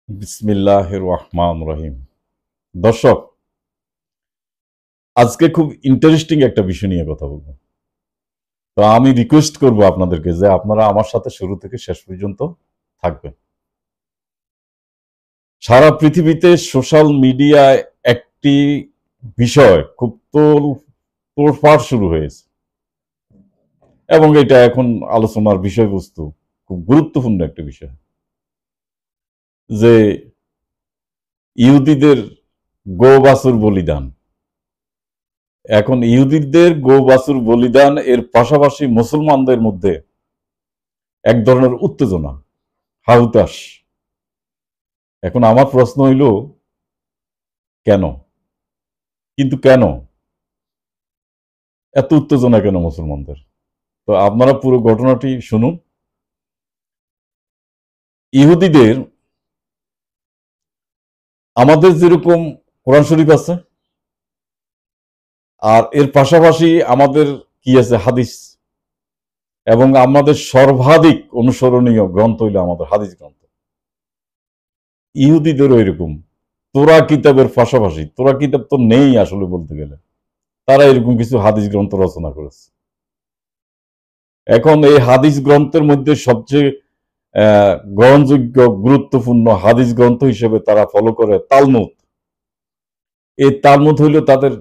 বিসমিল্লাহির রহমানির রহিম। দর্শক, আজকে খুব ইন্টারেস্টিং একটা বিষয় নিয়ে কথা বলবো। তো আমি রিকোয়েস্ট করব আপনাদেরকে যে আপনারা আমার সাথে শুরু থেকে শেষ পর্যন্ত থাকবেন। সারা পৃথিবীতে সোশ্যাল মিডিয়ায় একটি বিষয় খুব তোড়ফাড় শুরু হয়েছে এবং এটা এখন আলোচনার বিষয়বস্তু, খুব গুরুত্বপূর্ণ একটা বিষয়, যে ইহুদিদের গো বাছুর বলিদান। এখন ইহুদিদের গো বাছুর বলিদান এর পাশাপাশি মুসলমানদের মধ্যে এক ধরনের উত্তেজনা, হাহুতাশ। এখন আমার প্রশ্ন হইল, কেন? কিন্তু কেন এত উত্তেজনা কেন মুসলমানদের? তো আপনারা পুরো ঘটনাটি শুনুন। ইহুদিদের, আমাদের যেরকম কোরআন শরীফ আছে, আর এর পাশাপাশি আমাদের কি আছে? হাদিস। এবং আমাদের সর্বাধিক অনুসরণীয় গ্রন্থ হইল আমাদের হাদিস গ্রন্থ। ইহুদিদেরও এরকম তোরা কিতাবের পাশাপাশি, তোরা কিতাব তো নেই আসলে বলতে গেলে, তারা এরকম কিছু হাদিস গ্রন্থ রচনা করেছে। এখন এই হাদিস গ্রন্থের মধ্যে সবচেয়ে গ্রহণযোগ্য গুরুত্বপূর্ণ হাদিস গ্রন্থ হিসেবে তারা ফলো করে তালমুদ। এই তালমুদ হইল তাদের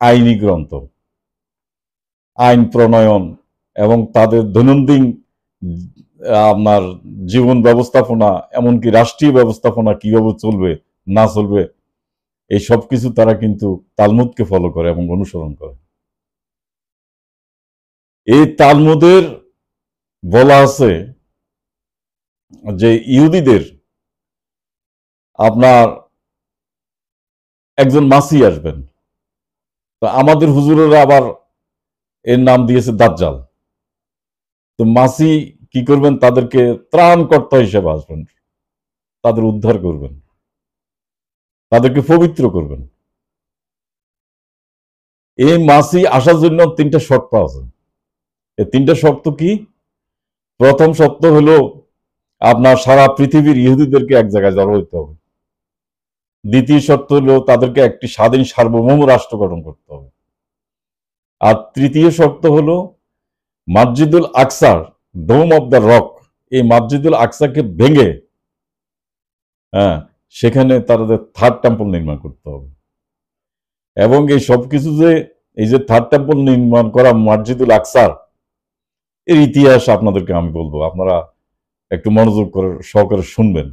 আইনি গ্রন্থ, আইন প্রণয়ন এবং তাদের দৈনন্দিন আপনার জীবন ব্যবস্থাপনা, এমনকি রাষ্ট্রীয় ব্যবস্থাপনা কিভাবে চলবে না চলবে, এই সব কিছু তারা কিন্তু তালমুদকে ফলো করে এবং অনুসরণ করে। এই তালমুদের বলা আছে যে ইহুদিদের আপনার একজন মাসি আসবেন। তো আমাদের হুজুরেরা আবার এর নাম দিয়েছে দাজ্জাল। তো মাসি কি করবেন? তাদেরকে ত্রাণকর্তা হিসেবে আসবেন, তাদের উদ্ধার করবেন, তাদেরকে পবিত্র করবেন। এই মাসি আসার জন্য তিনটা শর্ত আছে। এই তিনটা শর্ত কি? প্রথম শর্ত হলো আপনার সারা পৃথিবীর ইহুদিদেরকে এক জায়গায় জড়ো হইতে হবে। দ্বিতীয় শর্ত হলো তাদেরকে একটি স্বাধীন সার্বভৌম রাষ্ট্র গঠন করতে হবে। আর তৃতীয় শর্ত হলো মসজিদুল আকসার, ডোম অব দ্য রক, এই মসজিদুল আকসাকে ভেঙে, হ্যাঁ, সেখানে তাদের থার্ড টেম্পল নির্মাণ করতে হবে। এবং এই সবকিছু যে, এই যে থার্ড টেম্পল নির্মাণ করা মসজিদুল আকসার, এর ইতিহাস আপনাদেরকে আমি বলবো, আপনারা একটু মনোযোগ করে সহকারে শুনবেন।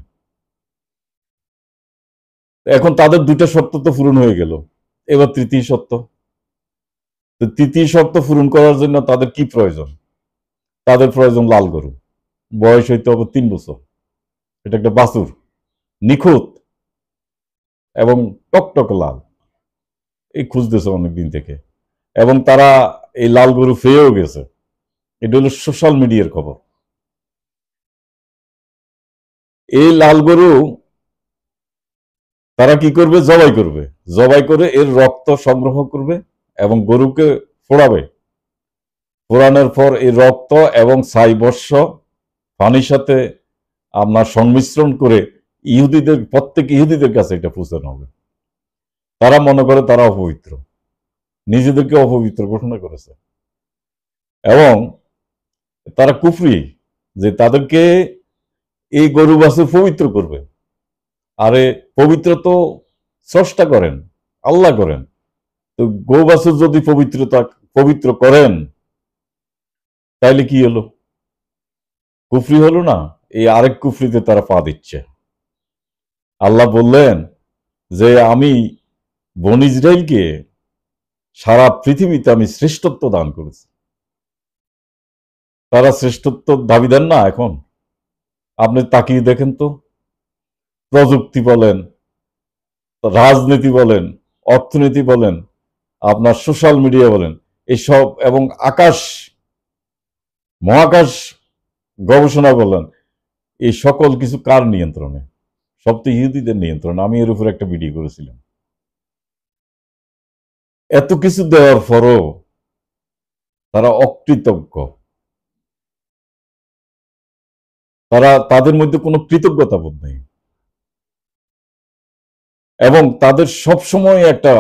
এখন তাদের দুইটা শর্ত তো পূরণ হয়ে গেল, এবার তৃতীয় শর্ত। তো তৃতীয় শর্ত পূরণ করার জন্য তাদের কি প্রয়োজন? তাদের প্রয়োজন লাল গরু, বয়স হইতে হবে 3 বছর, এটা একটা বাছুর, নিখুঁত এবং টকটক লাল। এই খুঁজতেছে অনেকদিন থেকে, এবং তারা এই লাল গরু পেয়েও গেছে। এটা হলো সোশ্যাল মিডিয়ার খবর। এই লাল গরু তারা কি করবে? জবাই করবে। জবাই করে এর রক্ত সংগ্রহ করবে এবং গরুকে ফোড়াবে। ফোড়ানোর পর এই রক্ত এবং ছাই বর্ষ পানির সাথে আপনার সংমিশ্রণ করে ইহুদিদের, প্রত্যেক ইহুদিদের কাছে এটা পৌঁছানো হবে। তারা মনে করে তারা অপবিত্র, নিজেদেরকে অপবিত্র ঘোষণা করেছে, এবং তারা কুফরি, যে তাদেরকে এই গরু বাছুর পবিত্র করবে। আরে পবিত্র তো স্রষ্টা করেন, আল্লাহ করেন। তো গো বাছুর যদি পবিত্র করেন, তাইলে কি হলো? কুফরি হলো না? এই আরেক কুফরিতে তারা পা দিচ্ছে। আল্লাহ বললেন যে আমি বনী ইসরাইলকে সারা পৃথিবীতে আমি শ্রেষ্ঠত্ব দান করেছি। তারা শ্রেষ্ঠত্ব দাবিদার না? এখন আপনি তাকিয়ে দেখেন তো, প্রযুক্তি বলেন, রাজনীতি বলেন, অর্থনীতি বলেন, আপনার সোশ্যাল মিডিয়া বলেন, এসব, এবং মহাকাশ গবেষণা বলেন, এই সকল কিছু কার নিয়ন্ত্রণে? সব তো ইহুদিদের নিয়ন্ত্রণে। আমি এর উপর একটা ভিডিও করেছিলাম। এত কিছু দেওয়ার পরও তারা অকৃতজ্ঞ। তাদের মধ্যে কোনো কৃতজ্ঞতা বোধ নেই। এবং তাদের সবসময় একটা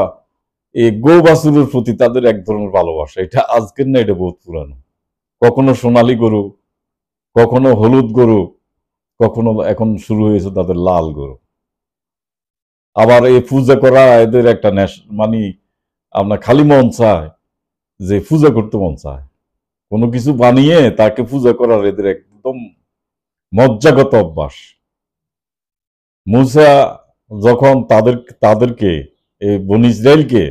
এই গো বাছুরের প্রতি তাদের এক ধরনের ভালোবাসা, এটা আজকের না, এটা বহুত পুরানো। কখনো সোনালী গরু, কখনো হলুদ গরু, কখনো এখন শুরু হয়েছে তাদের লাল গরু। আবার এই পূজা করা এদের একটা মানে আপনার খালি মন চায় যে পূজা করতে মন চায়, কোনো কিছু বানিয়ে তাকে পূজা করার এদের একদম মজ্জাগত অভ্যাস। মুসা যখন তাদেরকে এই বনী ইসরাইলকে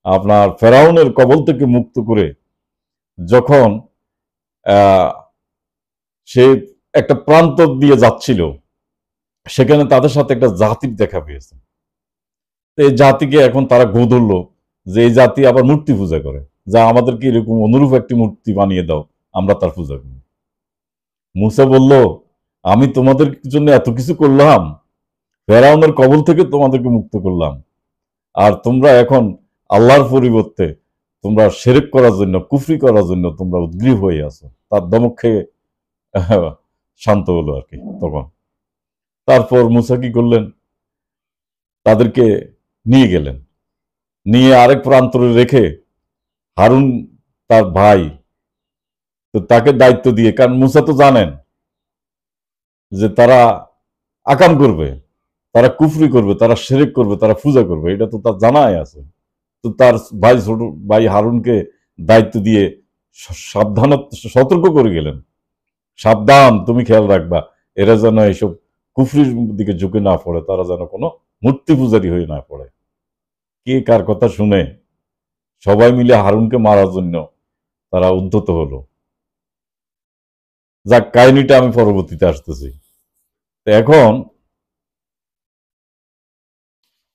আপনার ফেরাউনের কবল থেকে মুক্ত করে যখন আহ, সে একটা প্রান্ত দিয়ে যাচ্ছিল, সেখানে তাদের সাথে একটা জাতির দেখা পেয়েছে। তো এই জাতিকে এখন তারা গো ধরলো যে এই জাতি আবার মূর্তি পূজা করে, যা আমাদেরকে এরকম অনুরূপ একটি মূর্তি বানিয়ে দাও, আমরা তার পূজা করি। মুসা বলল, আমি তোমাদের জন্য এত কিছু করলাম, ফেরাউনের কবল থেকে তোমাদেরকে মুক্ত করলাম, আর তোমরা এখন আল্লাহর পরিবর্তে তোমরা শিরক করার জন্য, কুফরি করার জন্য তোমরা উদ্গ্রীব হয়ে আছো। তার দমক খেয়ে শান্ত হলো আর কি তখন। তারপর মুসা কি করলেন, তাদেরকে নিয়ে গেলেন, নিয়ে আরেক প্রান্তরে রেখে হারুন তার ভাই, তো তাকে দায়িত্ব দিয়ে, কারণ মুসা তো জানেন যে তারা আকাম করবে, তারা কুফরি করবে, তারা শিরক করবে, তারা পূজা করবে, এটা তো তার জানাই আছে। তো তার ছোট ভাই হারুনকে দায়িত্ব দিয়ে সাবধান, সতর্ক করে গেলেন, সাবধান, তুমি খেয়াল রাখবা এরা যেন এইসব কুফরির দিকে ঝুঁকে না পড়ে, তারা যেন কোনো মূর্তি পূজারী হয়ে না পড়ে। কে কার কথা শুনে সবাই মিলে হারুনকে মারার জন্য তারা উদ্ধত হলো। যাক, কাহিনীটা আমি পরবর্তীতে আসতেছি। তো এখন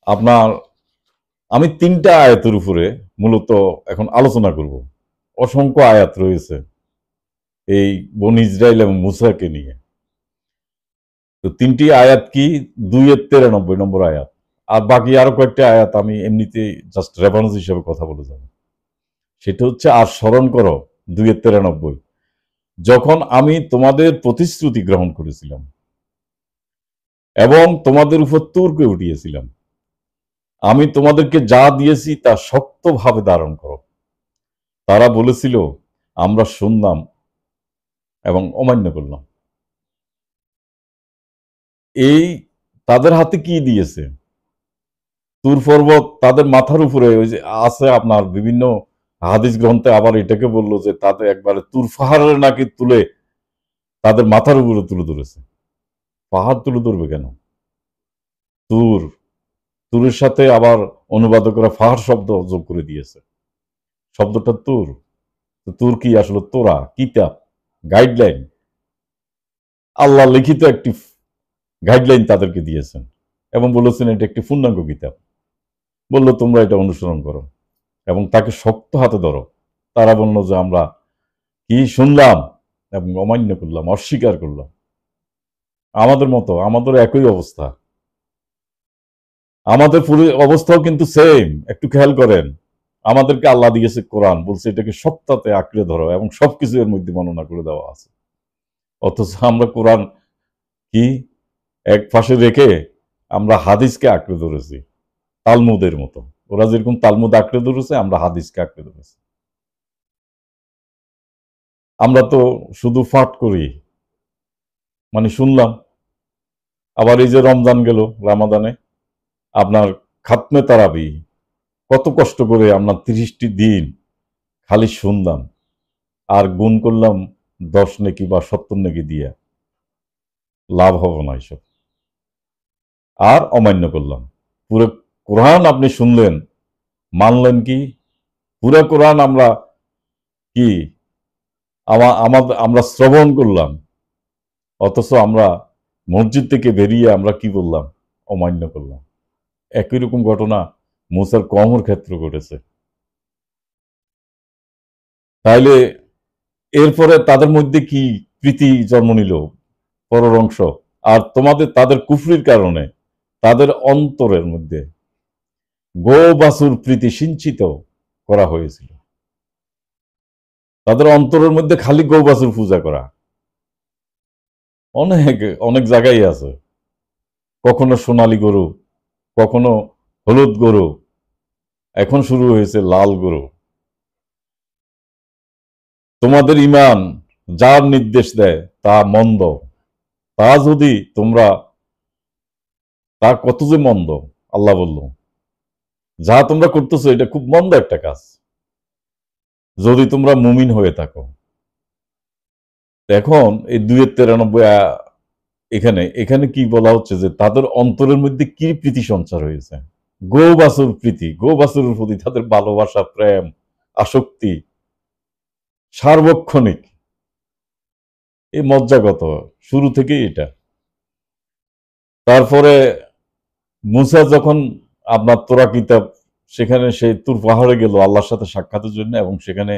আপনার আমি 3টা আয়াতের উপরে মূলত এখন আলোচনা করব। অসংখ্য আয়াত রয়েছে এই বনী ইসরাইল এবং মুসাকে নিয়ে। তো 3টি আয়াত কি, 2-93 নম্বর আয়াত, আর বাকি আরো কয়েকটা আয়াত আমি এমনিতে জাস্ট রেফারেন্স হিসেবে কথা বলে যাব। সেটা হচ্ছে, আর স্মরণ করো 2-93, যখন আমি তোমাদের প্রতিশ্রুতি গ্রহণ করেছিলাম এবং তোমাদের উপর তুরকে উঠিয়েছিলাম, আমি তোমাদেরকে যা দিয়েছি তা শক্তভাবে ধারণ করো। তারা বলেছিল, আমরা শুনলাম এবং অমান্য করলাম। এই তাদের হাতে কি দিয়েছে? তুর পর্বত তাদের মাথার উপরে ওই যে আছে, আপনার বিভিন্ন হাদিস গ্রন্থে আবার এটাকে বললো যে তাদের একবারে তুর পাহাড়ের নাকি তুলে তাদের মাথার উপরে তুলে ধরেছে। পাহাড় তুলে ধরবে কেন? তুর, তুরের সাথে আবার অনুবাদ করে পাহাড় শব্দ যোগ করে দিয়েছে, শব্দটা তুর। তো তুর কি আসলে তোরা, কিতাব, গাইডলাইন, আল্লাহ লিখিত একটি গাইডলাইন তাদেরকে দিয়েছেন এবং বলেছেন এটা একটি পূর্ণাঙ্গ কিতাব। বললো তোমরা এটা অনুসরণ করো এবং তাকে শক্ত হাতে ধরো। তারা বলল যে আমরা কি শুনলাম এবং অমান্য করলাম, অস্বীকার করলাম। আমাদের মতো, আমাদের একই অবস্থা, আমাদের পুরো অবস্থাও কিন্তু সেম। একটু খেয়াল করেন, আমাদেরকে আল্লাহ দিয়েছে কোরআন, বলছে এটাকে শক্ততে আঁকড়ে ধরো এবং সবকিছু এর মধ্যে বর্ণনা করে দেওয়া আছে। অথচ আমরা কোরআন কি এক পাশে রেখে আমরা হাদিসকে আঁকড়ে ধরেছি তালমুদের মতো। ওরা যেরকম তালমুদ আঁকড়ে ধরেছে, আমরা হাদিসকে আঁকড়ে ধরেছি। আমরা তো শুধু পাঠ করি, মানে শুনলাম। আবার এই যে রমজান গেল, রামাদানে আপনার খাতমে তারাবি, কত কষ্ট করে আমরা 30টি দিন খালি শুনলাম আর গুণ করলাম 10 নেকি বা 70 নেকি দিয়ে, লাভ হবে না এসব। আর অমান্য করলাম। পুরো কোরআন আপনি শুনলেন, মানলেন কি? পুরো কোরআন আমরা কি আমরা শ্রবণ করলাম, অথচ আমরা মসজিদ থেকে বেরিয়ে আমরা কি বললাম? অমান্য করলাম। একই রকম ঘটনা মুসার কওমের ক্ষেত্রে ঘটেছে। তাইলে এরপরে তাদের মধ্যে কি প্রীতি জন্ম নিল? পরের অংশ, আর তাদের কুফরির কারণে তাদের অন্তরের মধ্যে গো বাছুর প্রীতি সিঞ্চিত করা হয়েছিল। তাদের অন্তরের মধ্যে খালি গো বাছুর পূজা করা অনেক অনেক জায়গায় আছে। কখনো সোনালী গরু, কখনো হলুদ গরু, এখন শুরু হয়েছে লাল গরু। তোমাদের ঈমান যার নির্দেশ দেয় তা মন্দ, তা যদি তোমরা, তা কত যে মন্দ। আল্লাহ বলল যা তোমরা করতেছো এটা খুব মন্দ একটা কাজ, যদি তোমরা মুমিন হয়ে থাকো। এখন এই 2-93 এখানে এখানে কি বলা হচ্ছে যে তাদের অন্তরের মধ্যে কি প্রীতি সঞ্চার হয়েছে, গো বাছুর প্রীতি, গো বাছুরের প্রতি তাদের ভালোবাসা, প্রেম, আসক্তি সার্বক্ষণিক, এই মজ্জাগত শুরু থেকেই এটা। তারপরে মুসা যখন আপনার তোরা কিতাব, সেখানে সেই তুর পাহাড়ে গেল আল্লাহর সাথে সাক্ষাতের জন্য, এবং সেখানে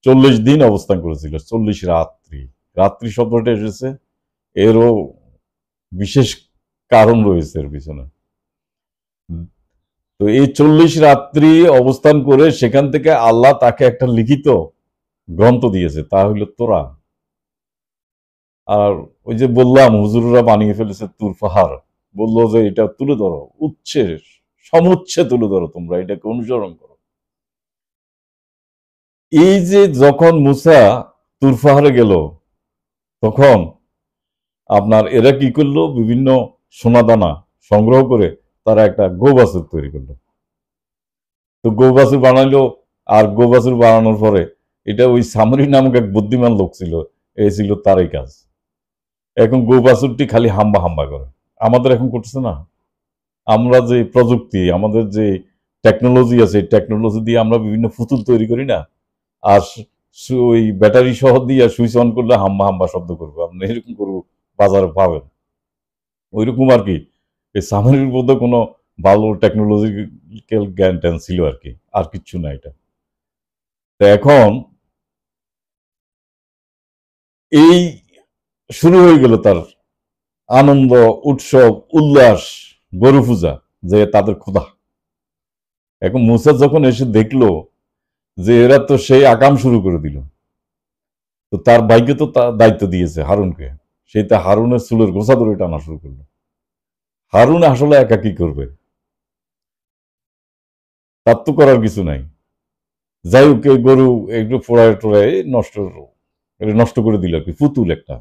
40 দিন অবস্থান করেছিল, 40 রাত্রি। রাত্রি শব্দটা এসেছে, এরও বিশেষ কারণ রয়েছে এর পিছনে। তো এই 40 রাত্রি অবস্থান করে সেখান থেকে আল্লাহ তাকে একটা লিখিত গ্রন্থ দিয়েছে, তা হইল তোরা। আর ওই যে বললাম হুজুররা বানিয়ে ফেলেছে তুর পাহাড়, বললো যে এটা তুলে ধরো, উচ্ছে সমুচ্ছে তুলে ধরো, তোমরা এটাকে অনুসরণ করো। এই যে যখন মুসা তুর পাহাড়ে গেল, তখন আপনার এরা কি করলো, বিভিন্ন সোনাদানা সংগ্রহ করে তারা একটা গোবাছুর তৈরি করলো। তো গোবাছুর বানাইলো, আর গোবাছুর বানানোর পরে এটা ওই সামরি নামক এক বুদ্ধিমান লোক ছিল, এই ছিল তারই কাজ। এখন গোবাছুরটি খালি হাম্বা হাম্বা করে, আমাদের এখন করতেছে না। আমরা যে প্রযুক্তি, আমাদের যে টেকনোলজি আছে, টেকনোলজি দিয়ে আমরা বিভিন্ন পুতুল তৈরি করি না, আর ওই ব্যাটারি সহ দিয়ে সুইচ অন করলে হাম্বা হাম্বা শব্দ করবো, আপনি এরকম করবো বাজারে পাবেন। ওইরকম আর কি, এই সামরির মধ্যে কোনো ভালো টেকনোলজিক্যাল জ্ঞান ট্যান ছিল আর কি, আর কিচ্ছু না এটা। তো এখন এই শুরু হয়ে গেল তার আনন্দ, উৎসব, উল্লাস, গরু পূজা, যে তাদের ক্ষুধা। এখন মুসা যখন এসে দেখলো যে এরা তো সেই আকাম শুরু করে দিল, তো তার ভাইকে তো দায়িত্ব দিয়েছে হারুনকে, সেই তা হারুনের চুলের গোছা ধরে টানা শুরু করলো। হারুন আসলে একা কি করবে, তার তো করার কিছু নাই। যাই হোক, এই গরু একটু ফোড়ায় টোড়ায় নষ্ট করে দিল আর কি, পুতুল একটা।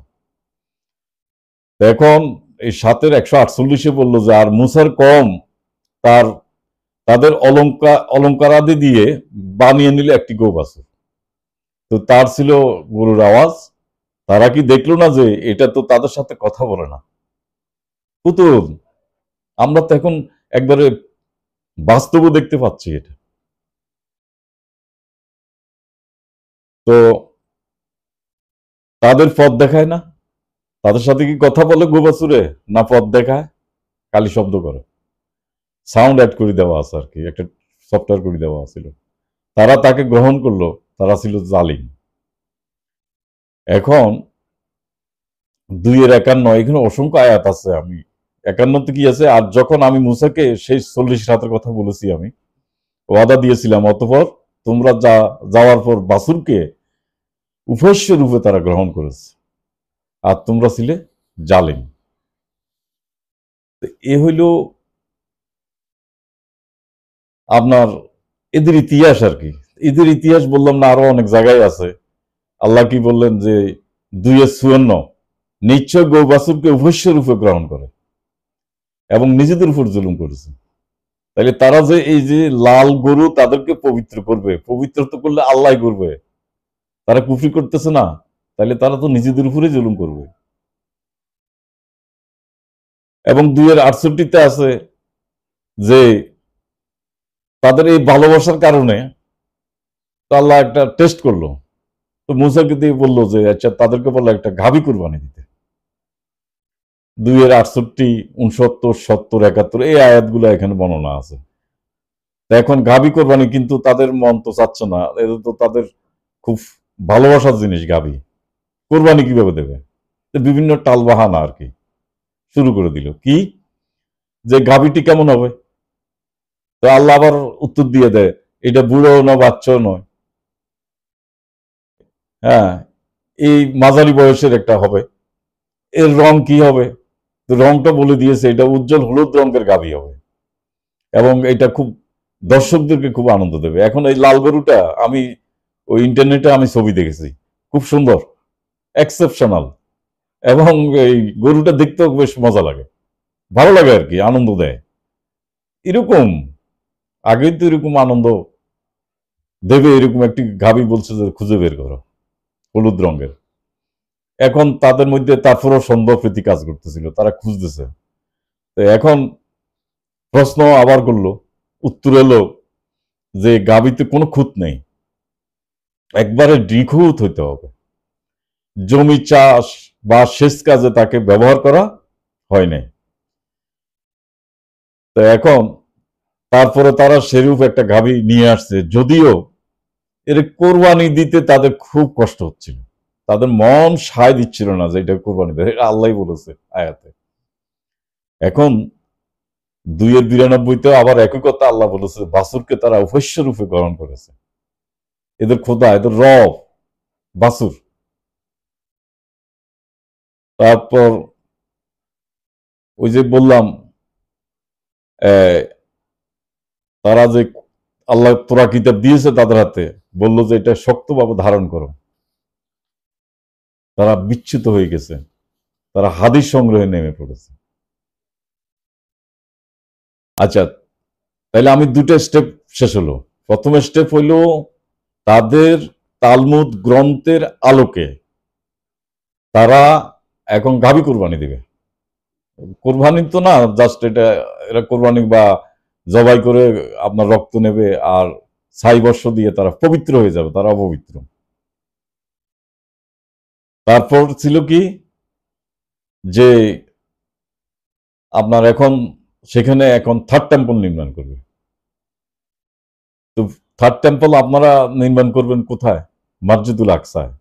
এখন এই 7-এর 148-এ বললো যে আর মুসার কম তার তাদের অলঙ্কারাদি দিয়ে বানিয়ে নিলে একটি গোবাছুর। তো তার ছিল গরুর আওয়াজ, তারা কি দেখলো না যে এটা তো তাদের সাথে কথা বলে না, পুতুল। আমরা তো এখন একবারে বাস্তবে দেখতে পাচ্ছি এটা। তো তাদের পথ দেখায় না, তাদের সাথে কি কথা বলে গোবাছুরে, না পথ দেখায়, খালি শব্দ করে, সাউন্ড অ্যাড করে দেওয়া আছে আর কি, একটা সফটওয়্যার করে দেওয়া ছিল। তারা তাকে গ্রহণ করলো, তারা ছিল জালিম। এখন 2-51, এখানে অসংখ্য আয়াত আছে। আমি 51-তে কি আছে, আর যখন আমি মুসাকে সেই 40 রাতের কথা বলেছি, আমি ওয়াদা দিয়েছিলাম, অতঃপর তোমরা যাওয়ার পর বাছুরকে উভস্য রূপে তারা গ্রহণ করেছে, আর তোমরা ছিলে জালিম। এ হইল আপনার এদের ইতিহাস আর কি। এদের ইতিহাস বললাম না, আরো অনেক জায়গায় আছে। আল্লাহ কি বললেন যে 2-54, নিশ্চয় গো বাছুরকে উভস্য রূপে গ্রহণ করে এবং নিজেদের উপর জুলুম করেছে। তাহলে তারা যে এই যে লাল গরু তাদেরকে পবিত্র করবে, পবিত্র তো করলে আল্লাহ করবে, তারা কুফরি করতেছে না, তাহলে তারা তো নিজেদের উপরে জুলুম করবে। এবং 2-68-তে আছে যে তাদের এই ভালোবাসার কারণে তো আল্লাহ একটা টেস্ট করলো, তো মুসাকে দিয়ে বললো যে আচ্ছা তাদেরকে বললো একটা গাভী কুরবানি দিতে। 2-68, 69, 70, 71 এই আয়াতগুলো এখানে বর্ণনা আছে। এখন গাভী কোরবানি, কিন্তু তাদের মন তো চাচ্ছে না, এটা তো তাদের খুব ভালোবাসার জিনিস গাভী, কোরবানি কিভাবে দেবে, বিভিন্ন টালবাহানা আর কি শুরু করে দিল। কি যে গাভীটি কেমন হবে, তো আল্লাহ আবার উত্তর দিয়ে দেয় এটা বুড়ো না বাচ্চাও নয়, হ্যাঁ এই মাঝারি বয়সের একটা হবে। এর রং কি হবে, তো রংটা বলে দিয়েছে এটা উজ্জ্বল হলুদ রঙের গাভী হবে। এবং এটা খুব দর্শকদেরকে খুব আনন্দ দেবে। এখন এই লাল গরুটা আমি ওই ইন্টারনেটে আমি ছবি দেখেছি, খুব সুন্দর, এক্সেপশনাল, এবং এই গরুটা দেখতেও বেশ মজা লাগে, ভালো লাগে আর কি, আনন্দ দেয়। এরকম আগে তো এরকম আনন্দ দেবে এরকম একটি গাভী বলছে যে খুঁজে বের করো, হলুদ রঙের। এখন তাদের মধ্যে তারপরও সন্দেহ প্রীতি কাজ করতেছিল, তারা খুঁজতেছে। তো এখন প্রশ্ন আবার করলো, উত্তর এলো যে গাভীতে কোনো খুঁত নেই, একবারে নিখুঁত হইতে হবে, জমি চাষ বা সেচ কাজে তাকে ব্যবহার করা হয় নাই। তো এখন তারপরে তারা সেরূপ একটা গাভী নিয়ে আসছে, যদিও এর কোরবানি দিতে তাদের খুব কষ্ট হচ্ছিল, তাদের মন সায় দিচ্ছিল না যে এটা কোরবানি দেয়, আল্লাহ বলেছে আয়াতে। এখন 2-92 আবার একই কথা আল্লাহ বলেছে, বাছুরকে তারা উভস্য রূপে গ্রহণ করেছে, এদের খোদা, এদের রব বাছুর। তারপর ওই যে বললাম, তারা যে আল্লাহ তোরা কিতাব দিয়েছে তাদের হাতে, বললো যে এটা শক্তভাবে ধারণ করো, তারা বিচ্যুত হয়ে গেছে, তারা হাদিস সংগ্রহে নেমে পড়েছে। আচ্ছা, তাহলে আমি দুটো স্টেপ শেষ হলো। প্রথম স্টেপ হইল তাদের তালমুদ গ্রন্থের আলোকে তারা এখন গাভী কোরবানি দিবে। কোরবানি তো না, জাস্ট এটা, এরা কোরবানি বা জবাই করে আপনার রক্ত নেবে আর ছাই বর্ষ দিয়ে তারা পবিত্র হয়ে যাবে, তারা অপবিত্র। তারপর ছিল কি যে আপনার এখন সেখানে এখন থার্ড টেম্পল নির্মাণ করবে। তো থার্ড টেম্পল আপনারা নির্মাণ করবেন কোথায়? মসজিদুল আকসায়।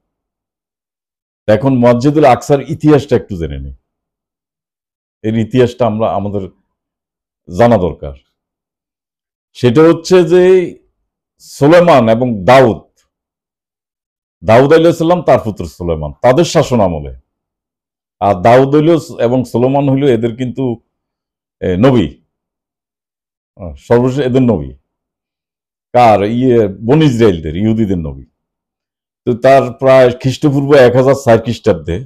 এখন মসজিদুল আকসার ইতিহাসটা একটু জেনে নিই, এর ইতিহাসটা আমরা আমাদের জানা দরকার। সেটা হচ্ছে যে সুলেমান এবং দাউদ, দাউদ আলাইহিসসালাম তার পুত্র সুলেমান, তাদের শাসন আমলে। আর দাউদ হইল এবং সুলেমান হইল এদের কিন্তু নবী, সর্বশেষ এদের নবী। কার? বনী ইসরায়েলদের, ইহুদিদের নবী। তো তার প্রায় খ্রিস্টপূর্ব 1004 খ্রিস্টাব্দে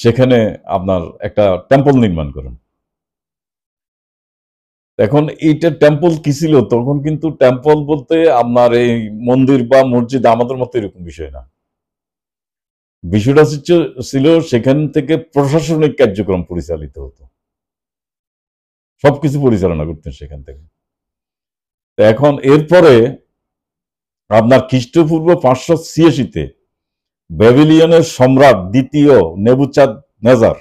সেখানে আপনার একটা টেম্পল নির্মাণ করেন। এখন এইটা টেম্পল কি ছিল? তখন কিন্তু টেম্পল বলতে আপনার এই মন্দির বা মসজিদ আমাদের মতো এরকম বিষয় না। বিষয়টা ছিল সেখান থেকে প্রশাসনিক কার্যক্রম পরিচালিত হতো, সবকিছু পরিচালনা করতেন সেখান থেকে। এখন এরপরে আপনার খ্রিস্টপূর্ব 586-তে ব্যাবিলিয়নের সম্রাট দ্বিতীয় নেবুচাঁদ নেজার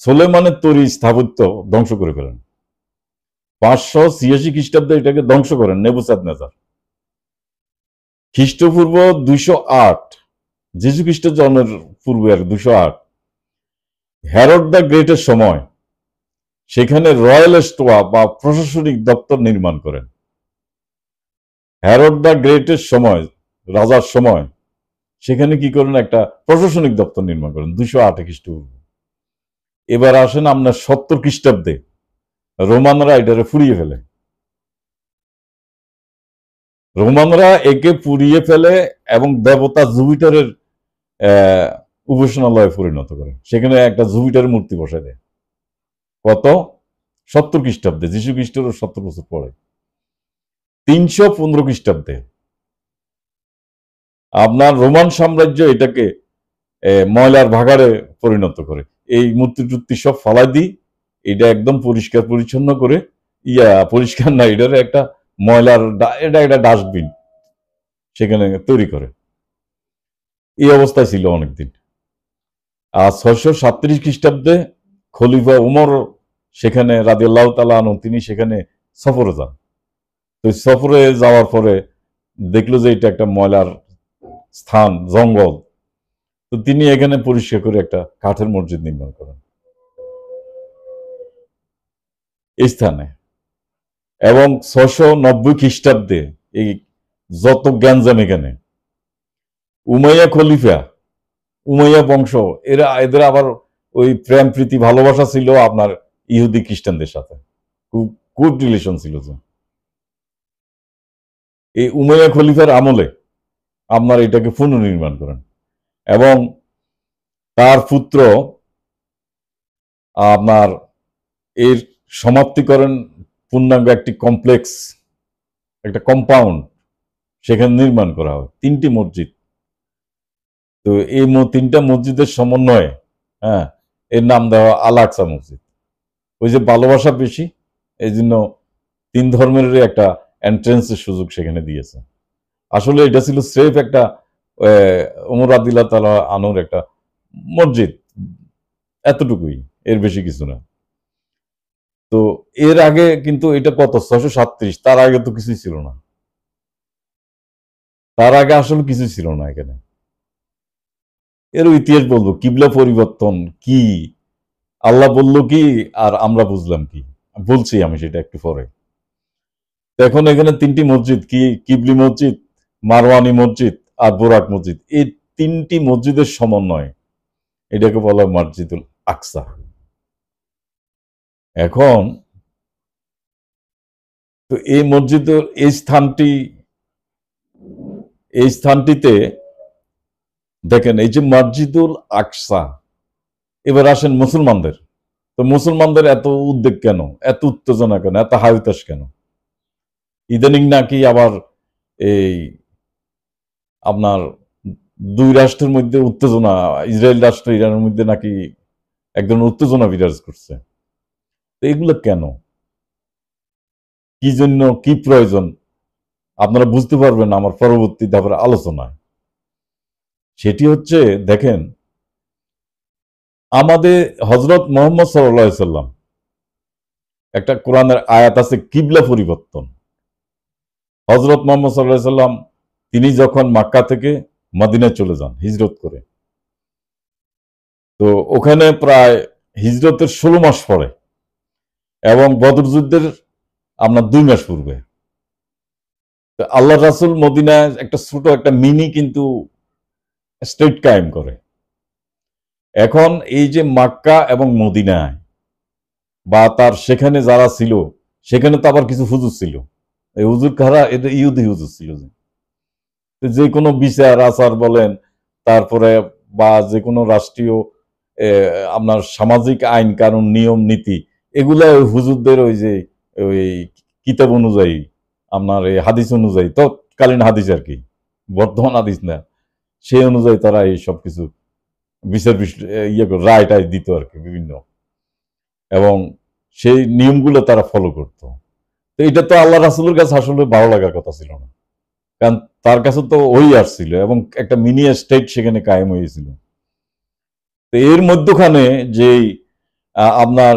সুলেমানের তৈরি স্থাপত্য ধ্বংস করে ফেলেন। 586 খ্রিস্টাব্দে এটাকে ধ্বংস করেন নেবুচাঁদ নেজার। খ্রিস্টপূর্ব 208, যীশু খ্রিস্টের জন্মের পূর্বে আর 208, হেরড দ্য গ্রেটের সময় সেখানে রয়্যাল স্টোয়া বা প্রশাসনিক দপ্তর নির্মাণ করেন। হেরড দ্য গ্রেটের সময়, রাজার সময়, সেখানে কি করেন? একটা প্রশাসনিক দপ্তর নির্মাণ করেন 208 খ্রিস্টপূর্ব। এবার আসেন আপনার 70 খ্রিস্টাব্দে রোমানরা এটারে ফুরিয়ে ফেলে, রোমানরা একে পুড়িয়ে ফেলে এবং দেবতা জুপিটারের উপাসনালয়ে পরিণত করে, সেখানে একটা জুপিটারের মূর্তি বসায় দেয়। কত? 70 খ্রিস্টাব্দে, যীশু খ্রিস্টের 70 বছর পরে। 315 খ্রিস্টাব্দে আপনার রোমান সাম্রাজ্য এটাকে ময়লার ভাগাড়ে পরিণত করে, এই মূর্তি টুর্তি সব ফালাই দিই, এটা একদম পরিষ্কার পরিচ্ছন্ন করে, পরিষ্কার না, এটার একটা ময়লার এটা একটা ডাস্টবিন সেখানে তৈরি করে। এই অবস্থায় ছিল অনেকদিন। আর 637 খ্রিস্টাব্দে খলিফা উমর সেখানে রাদিয়াল্লাহু তাআলা আনহু তিনি সেখানে সফরে যান। তো সফরে যাওয়ার পরে দেখলো যে এটা একটা ময়লার স্থান, জঙ্গল। তো তিনি এখানে পরিষ্কার করে একটা কাঠের মসজিদ নির্মাণ করেন এই স্থানে। এবং 690 খ্রিস্টাব্দে এই যত গ্যাঞ্জাম এখানে, উমাইয়া খলিফা, উমাইয়া বংশ, এদের আবার ওই প্রেম প্রীতি ভালোবাসা ছিল আপনার ইহুদি খ্রিস্টানদের সাথে, খুব গুড রিলেশন ছিল। যে এই উমাইয়া খলিফার আমলে আপনার এটাকে পুনর্নির্মাণ করেন এবং তার পুত্র আপনার এর সমাপ্তি করেন, পূর্ণাঙ্গ একটি কমপ্লেক্স, একটা কম্পাউন্ড সেখানে নির্মাণ করা হয়, 3টি মসজিদ। তো এই তিনটা মসজিদের সমন্বয়ে, হ্যাঁ, এর নাম দেওয়া আল আকসা মসজিদ। ওই যে ভালোবাসা বেশি, এই জন্য 3 ধর্মের একটা এন্ট্রেন্সের সুযোগ সেখানে দিয়েছে। আসলে এটা ছিল স্রেফ একটা ওমর রাদিয়াল্লাহু তাআলা আনহুর একটা মসজিদ, এতটুকুই, এর বেশি কিছু না। তো এর আগে কিন্তু এটা কত 637, তার আগে তো কিছুই ছিল না। তার আগে আসলে কিছুই ছিল না এখানে। এর ইতিহাস বলবো, কিবলা পরিবর্তন কি, আল্লাহ বলল কি আর আমরা বুঝলাম কি, বলছি আমি সেটা একটু পরে। এখন এখানে 3টি মসজিদ, কি কিবলি মসজিদ, মারওয়ানি মসজিদ আর বোরাক মসজিদ, এই 3টি মসজিদের সমন্বয় এটাকে বলা হয় মসজিদুল আকসা। এখন তো এই মসজিদের এই স্থানটিতে দেখেন, এই যে মসজিদুল আকসা, এবার আসেন মুসলমানদের। তো মুসলমানদের এত উদ্বেগ কেন, এত উত্তেজনা কেন, এত হাইতাস কেন? ইদানিং নাকি আবার এই আপনার 2 রাষ্ট্রের মধ্যে উত্তেজনা, ইসরায়েল রাষ্ট্র ইরানের মধ্যে নাকি এক ধরনের উত্তেজনা বিরাজ করছে। তো এগুলো কেন, কি জন্য, কি প্রয়োজন, আপনারা বুঝতে পারবেন আমার পরবর্তী ধাপের আলোচনায়। সেটি হচ্ছে, দেখেন, আমাদের হযরত মুহাম্মদ সাল্লাল্লাহু আলাইহি সাল্লাম, একটা কোরআনের আয়াত আছে কিবলা পরিবর্তন। হযরত মুহাম্মদ সাল্লাল্লাহু আলাইহি সাল্লাম তিনি যখন মক্কা থেকে মদিনায় চলে যান হিজরত করে, তো ওখানে প্রায় হিজরতের 16 মাস পরে এবং বদর যুদ্ধের আপনার 2 মাস পূর্বে আল্লাহ রাসূল মদিনায় একটা ছোট একটা মিনি কিন্তু স্টেট কায়েম করে। এখন এই যে মক্কা এবং মদিনায় বা তার সেখানে যারা ছিল, সেখানে তো আবার কিছু হুজুর ছিল। এই হুজুর কারা? এটা ইহুদি হুজুর ছিল। যে কোনো বিচার আচার বলেন, তারপরে বা যে কোনো রাষ্ট্রীয় আপনার সামাজিক আইন কানুন নিয়ম নীতি, এগুলা ওই হুজুরদের ওই যে ওই কিতাব অনুযায়ী, আপনার এই হাদিস অনুযায়ী, তৎকালীন হাদিস আর কি, বর্তমান হাদিস না, সেই অনুযায়ী তারা এই সব কিছু বিচার ইয়ে করে রায় টায় দিত আর কি বিভিন্ন, এবং সেই নিয়মগুলো তারা ফলো করত। তো এটা তো আল্লাহ রাসূলের কাছে আসলে ভালো লাগার কথা ছিল না, কারণ তার কাছে তো ওই আসছিল এবং একটা মিনি স্টেট সেখানে কায়েম হয়েছিল। তো এর মধ্যখানে যে আপনার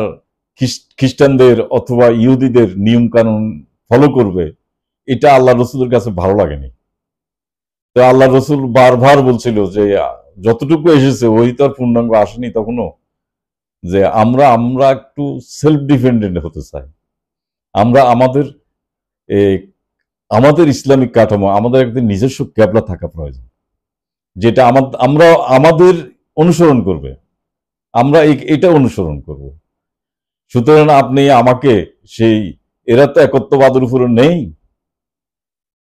খ্রিস্টানদের অথবা ইহুদিদের নিয়ম কানুন ফলো করবে, এটা আল্লাহ রসুলের কাছে ভালো লাগেনি। তো আল্লাহ রসুল বারবার বলছিল যে যতটুকু এসেছে ওই তো আর পূর্ণাঙ্গ আসেনি তখনও, যে আমরা আমরা একটু সেলফ ডিপেন্ডেন্ট হতে চাই। আমরা আমাদের ইসলামিক কাঠামো, আমাদের একদিন নিজস্ব ক্যাবলা থাকা প্রয়োজন, যেটা আমরা আমাদের অনুসরণ করবে, আমরা এটা অনুসরণ করব। সুতরাং আপনি আমাকে সেই, এরা তো একত্ববাদের উপরে নেই,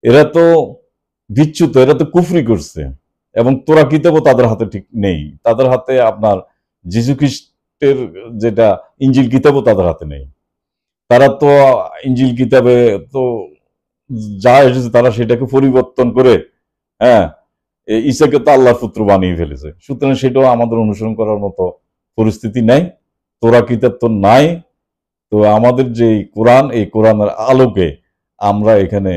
এরা তো বিচ্যুত, এরা তো কুফরি করছে, এবং তোরা কিতাবও তাদের হাতে ঠিক নেই, তাদের হাতে আপনার যীশু খ্রিস্টের যেটা ইঞ্জিল কিতাবও তাদের হাতে নেই। তারা তো ইঞ্জিল কিতাবে তো যা এসেছে তারা সেটাকে পরিবর্তন করে, হ্যাঁ, ঈসাকে তো আল্লাহর পুত্র বানিয়ে ফেলেছে। সুতরাং সেটাও আমাদের অনুসরণ করার মতো পরিস্থিতি নাই, তোরা কিতাব তো নাই। তো আমাদের যে কোরআন, এই কোরআনের আলোকে আমরা এখানে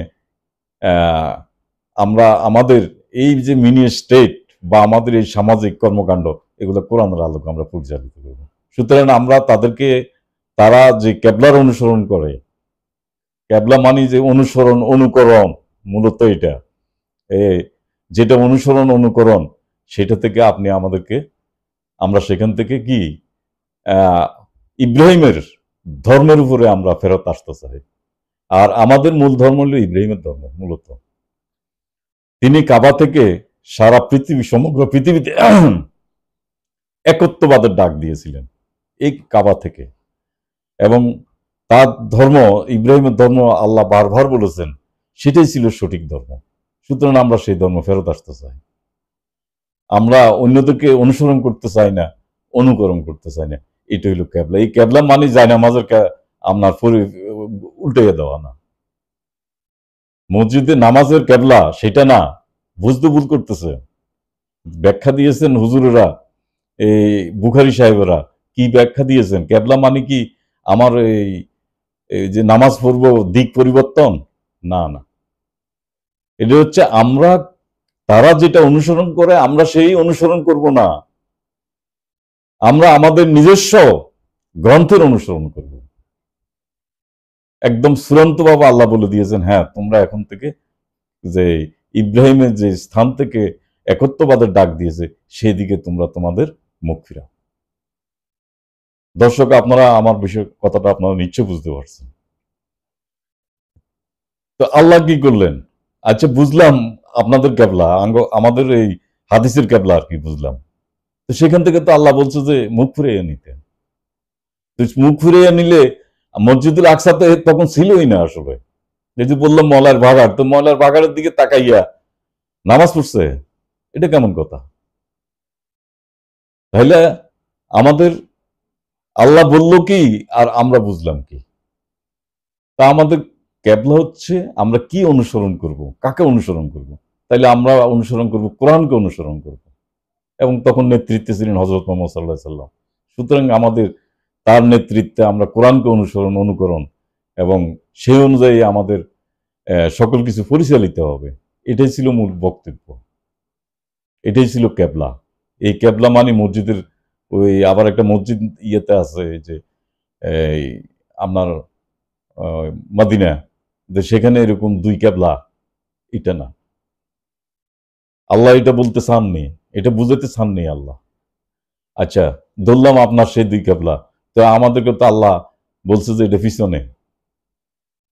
আমরা আমাদের এই যে মিনি স্টেট বা আমাদের এই সামাজিক কর্মকাণ্ড, এগুলো কোরআনের আলোকে আমরা পরিচালিত করব। সুতরাং আমরা তাদেরকে, তারা যে ক্যাবলার অনুসরণ করে, ক্যাবলা মানে যে অনুসরণ অনুকরণ, মূলত এটা যেটা অনুসরণ অনুকরণ, সেটা থেকে আপনি আমাদেরকে, আমরা সেখান থেকে কি ইব্রাহিমের ধর্মের উপরে আমরা ফেরত আসতে চাই। আর আমাদের মূল ধর্ম হল ইব্রাহিমের ধর্ম। মূলত তিনি কাবা থেকে সারা পৃথিবী, সমগ্র পৃথিবীতে একত্ববাদের ডাক দিয়েছিলেন এই কাবা থেকে। এবং তার ধর্ম, ইব্রাহিমের ধর্ম আল্লাহ বারবার বলেছেন সেটাই ছিল সঠিক ধর্ম। সুতরাং আমরা সেই ধর্ম ফেরত আসতে চাই। আমরা অন্যদেরকে অনুসরণ করতে চাই না, অনুকরণ করতে চাই না। এটা হইল ক্যাবলা। এই ক্যাবলা মানে যায় নামাজের আপনার উল্টাইয়া দেওয়া না। মসজিদে নামাজের ক্যাবলা সেটা না, বুঝতে ভুল করতেছে। ব্যাখ্যা দিয়েছেন হুজুরেরা, এই বুখারী সাহেবেরা কি ব্যাখ্যা দিয়েছেন, ক্যাবলা মানে কি আমার এই যে নামাজ পড়বো দিক পরিবর্তন? না না, এটা হচ্ছে আমরা, তারা যেটা অনুসরণ করে আমরা সেই অনুসরণ করব না, আমরা আমাদের নিজস্ব গ্রন্থের অনুসরণ করব। একদম চূড়ান্ত ভাবে আল্লাহ বলে দিয়েছেন, হ্যাঁ তোমরা এখন থেকে যে ইব্রাহিমের যে স্থান থেকে একত্ববাদের ডাক দিয়েছে সেদিকে তোমরা তোমাদের মুখ ফিরাও। দর্শক, আপনারা আমার বিষয় কথাটা আপনারা নিশ্চয় বুঝতে পারছেন। তো আল্লাহ কি করলেন? আচ্ছা বুঝলাম আপনাদের ক্যাবলা, আমাদের এই হাদিসের ক্যাবলা আর কি বুঝলাম। তো সেখান থেকে তো আল্লাহ বলছে যে মুখ ফিরিয়ে নিতে। তো মুখ ফিরিয়ে নিলে মসজিদুল আকসাতে তখন ছিলই না আসলে। যদি বললাম ময়লার বাগার, তো ময়লার বাগারের দিকে তাকাইয়া নামাজ পড়ছে, এটা কেমন কথা? তাহলে আমাদের আল্লাহ বলল কি আর আমরা বুঝলাম কি? তা আমাদের ক্যাবলা হচ্ছে আমরা কি অনুসরণ করব, কাকে অনুসরণ করব। তাইলে আমরা অনুসরণ করব কোরআনকে অনুসরণ করব, এবং তখন নেতৃত্বে ছিলেন হযরত মুহাম্মদ সাল্লাল্লাহু আলাইহি সাল্লাম। সুতরাং আমাদের তার নেতৃত্বে আমরা কোরআনকে অনুকরণ এবং সেই অনুযায়ী আমাদের সকল কিছু পরিচালিত হবে। এটাই ছিল মূল বক্তব্য, এটাই ছিল ক্যাবলা। এই ক্যাবলা মানে মসজিদের ওই আবার একটা মসজিদ ইয়েতে আছে যে এই আপনার মদিনা, যে সেখানে এরকম দুই ক্যাবলা, এটা না। আল্লাহ এটা বলতে চাননি, এটা বুঝাতে চাননি আল্লাহ। আচ্ছা ধরলাম আপনার সেই দুই ক্যাবলা, তো আমাদেরকে তো আল্লাহ বলছে যে এটা পিছনে,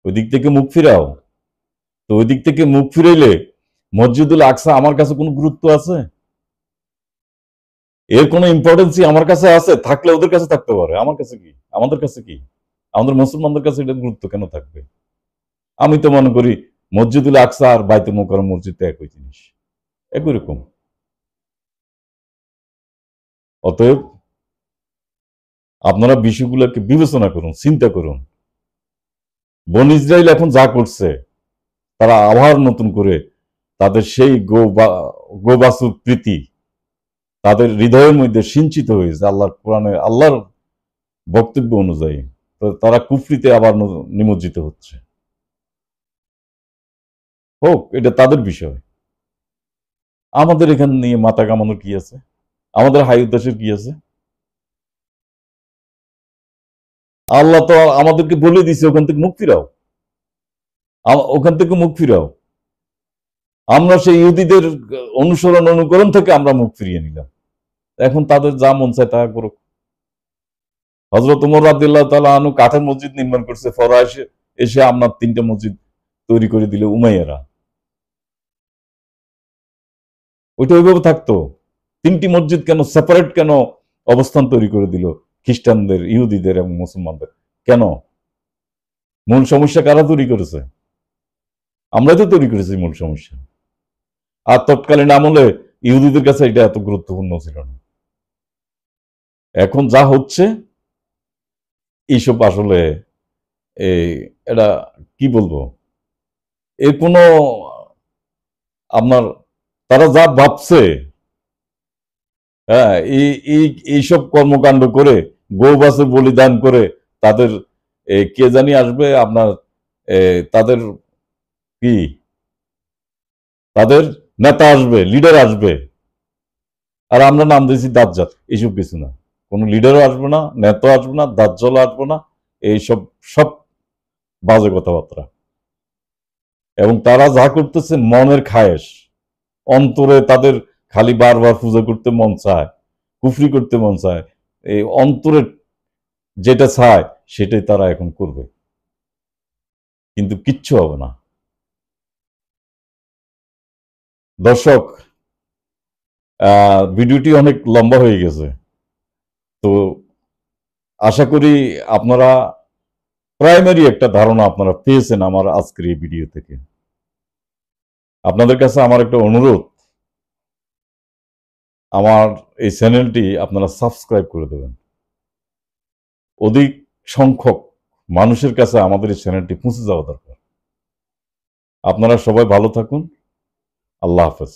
ওই দিক থেকে মুখ ফিরাও। তো ওই দিক থেকে মুখ ফিরাইলে মসজিদুল আকসা আমার কাছে কোনো গুরুত্ব আছে? এর কোনো ইম্পর্টেন্সই আমার কাছে আছে? থাকলে ওদের কাছে থাকতে পারে, আমার কাছে কি, আমাদের কাছে কি? আমাদের মুসলমানদের কাছে এটা গুরুত্ব কেন থাকবে? আমি তো মনে করি মসজিদুল আকসা আর বাইতুল মোকাররম মসজিদ তো একই জিনিস, একই রকম। অতএব আপনারা বিষয়গুলোকে বিবেচনা করুন, চিন্তা করুন। বনী ইসরাইল এখন যা করছে, তারা আবার নতুন করে তাদের সেই গোবাসুর প্রীতি তাদের হৃদয়ের মধ্যে সিঞ্চিত হয়েছে আল্লাহর কোরআনে, আল্লাহর বক্তব্য অনুযায়ী। তো তারা কুফরিতে আবার নিমজ্জিত হচ্ছে। হোক, এটা তাদের বিষয়। আমাদের এখানে নিয়ে মাথা কামানোর কি আছে? আমাদের হাই উদ্দেশ্যের কি আছে? আল্লাহ তো আমাদেরকে বলে দিছে ওখান থেকে মুখ ফিরাও, ওখান থেকে মুখ ফিরাও। আমরা সেই ইহুদিদের অনুকরণ থেকে আমরা মুখ ফিরিয়ে নিলাম। এখন তাদের যা মন চায় তা করুক। হযরত ওমর রাদিয়াল্লাহু তাআলা আনহু কাঠের মসজিদ নির্মাণ করছে, পরে এসে আপনার ৩টা মসজিদ তৈরি করে দিল উমাইয়ারা। ওইটা ওইভাবে থাকতো। ৩টি মসজিদ কেন সেপারেট, কেন অবস্থান তৈরি করে দিল খ্রিস্টানদের, ইহুদিদের এবং মুসলমানদের? কেন? মূল সমস্যা কারা তৈরি করেছে? আমরাই তো তৈরি করেছি মূল সমস্যা। আর তৎকালীন আমলে ইহুদিদের কাছে এটা এত গুরুত্বপূর্ণ ছিল না। এখন যা হচ্ছে এইসব আসলে এই এটা কি বলবো, এর কোনো আপনার, তারা যা ভাবছে, হ্যাঁ, এইসব কর্মকাণ্ড করে গো বাছুর বলিদান করে তাদের কে জানি আসবে আপনার, তাদের কি, তাদের নেতা আসবে, লিডার আসবে, আর আমরা নাম দিয়েছি দাজ্জাল। এইসব কিছু না, কোনো লিডারও আসবে না, নেতা আসবে না, দাজ্জালও আসবে না। এইসব সব বাজে কথাবার্তা। এবং তারা যা করতেছে মনের খায়েশ, অন্তরে তাদের খালি বারবার পূজা করতে মন চায়, কুফরি করতে মন চায়, এই অন্তরে যেটা চায় সেটাই তারা এখন করবে, কিন্তু কিচ্ছু হবে না। দর্শক, ভিডিওটি অনেক লম্বা হয়ে গেছে, তো আশা করি আপনারা প্রাইমারি একটা ধারণা আপনারা পেয়েছেন আমার আজকের এই ভিডিও থেকে। আপনাদের কাছে আমার একটা অনুরোধ, আমার এই চ্যানেলটি আপনারা সাবস্ক্রাইব করে দেবেন। অধিক সংখ্যক মানুষের কাছে আমাদের এই চ্যানেলটি পৌঁছে যাওয়া দরকার। আপনারা সবাই ভালো থাকুন। আল্লাহ হাফেজ।